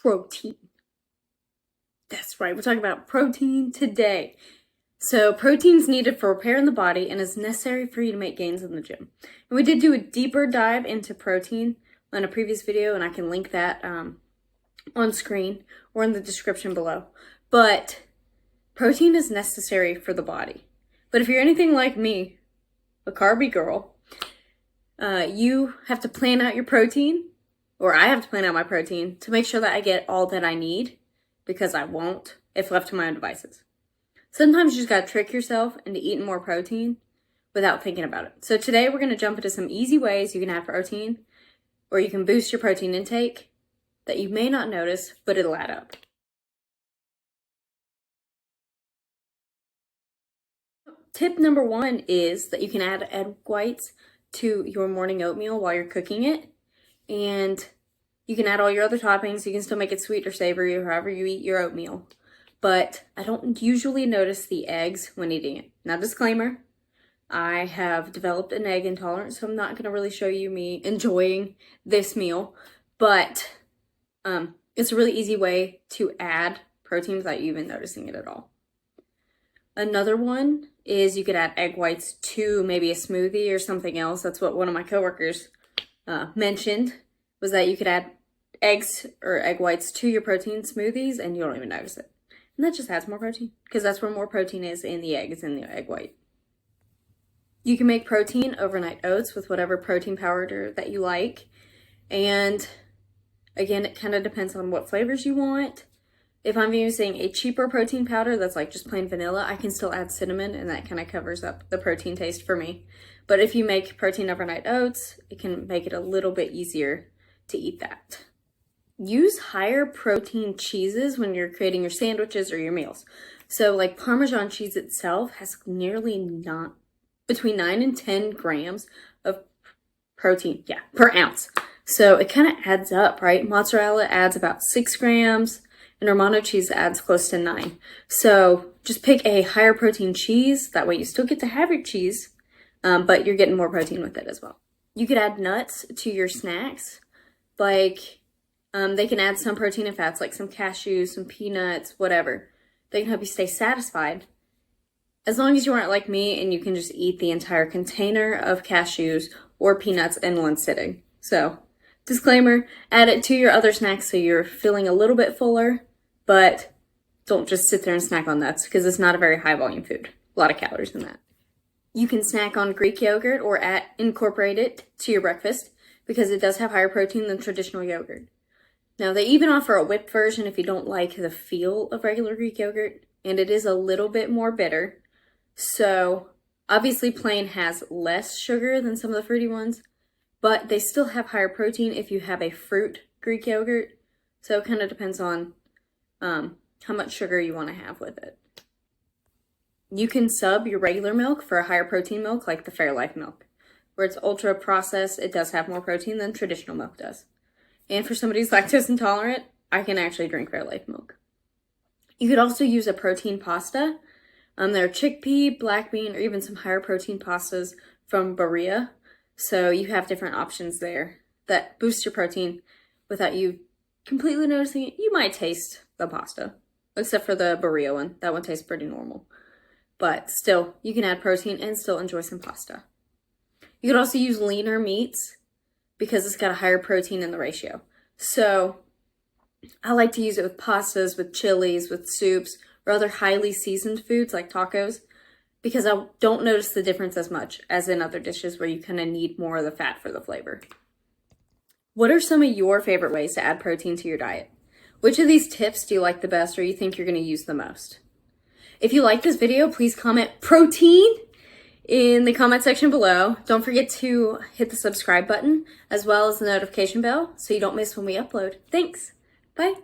protein. That's right, we're talking about protein today. So protein is needed for repair in the body and is necessary for you to make gains in the gym. And we did do a deeper dive into protein in a previous video, and I can link that on screen or in the description below. But protein is necessary for the body. But if you're anything like me, a carby girl, you have to plan out your protein, or I have to plan out my protein to make sure that I get all that I need, because I won't if left to my own devices. Sometimes you just gotta trick yourself into eating more protein without thinking about it. So today we're gonna jump into some easy ways you can add protein, or you can boost your protein intake that you may not notice, but it'll add up. Tip number one is that you can add egg whites to your morning oatmeal while you're cooking it. And you can add all your other toppings. You can still make it sweet or savory or however you eat your oatmeal. But I don't usually notice the eggs when eating it. Now, disclaimer, I have developed an egg intolerance, so I'm not going to really show you me enjoying this meal. But it's a really easy way to add protein without you even noticing it at all. Another one is you could add egg whites to maybe a smoothie or something else. That's what one of my coworkers mentioned, was that you could add eggs or egg whites to your protein smoothies and you don't even notice it. And that just adds more protein, because that's where more protein is in the egg, is in the egg white. You can make protein overnight oats with whatever protein powder that you like. And again, it kind of depends on what flavors you want. If I'm using a cheaper protein powder that's like just plain vanilla, I can still add cinnamon, and that kind of covers up the protein taste for me. But if you make protein overnight oats, it can make it a little bit easier to eat that. Use higher protein cheeses when you're creating your sandwiches or your meals. So like Parmesan cheese itself has between 9 and 10 grams of protein, per ounce. So it kind of adds up, right? Mozzarella adds about 6 grams. And Romano cheese adds close to 9. So just pick a higher protein cheese. That way you still get to have your cheese, but you're getting more protein with it as well. You could add nuts to your snacks. Like they can add some protein and fats, like some cashews, some peanuts, whatever. They can help you stay satisfied. As long as you aren't like me and you can just eat the entire container of cashews or peanuts in one sitting. So disclaimer, add it to your other snacks so you're feeling a little bit fuller. But don't just sit there and snack on nuts, because it's not a very high volume food. A lot of calories in that. You can snack on Greek yogurt or incorporate it to your breakfast, because it does have higher protein than traditional yogurt. Now, they even offer a whipped version if you don't like the feel of regular Greek yogurt, and it is a little bit more bitter. So obviously plain has less sugar than some of the fruity ones, but they still have higher protein if you have a fruit Greek yogurt. So it kind of depends on how much sugar you want to have with it. You can sub your regular milk for a higher protein milk like the Fairlife milk. Where it's ultra processed, it does have more protein than traditional milk does. And for somebody who's lactose intolerant, I can actually drink Fairlife milk. You could also use a protein pasta. There are chickpea, black bean, or even some higher protein pastas from Berea. So you have different options there that boost your protein without you completely noticing it. You might taste the pasta, except for the Berea one. That one tastes pretty normal. But still, you can add protein and still enjoy some pasta. You could also use leaner meats because it's got a higher protein in the ratio. So I like to use it with pastas, with chilies, with soups, or other highly seasoned foods like tacos, because I don't notice the difference as much as in other dishes where you kind of need more of the fat for the flavor. What are some of your favorite ways to add protein to your diet? Which of these tips do you like the best, or you think you're going to use the most? If you like this video, please comment protein in the comment section below. Don't forget to hit the subscribe button as well as the notification bell so you don't miss when we upload. Thanks. Bye.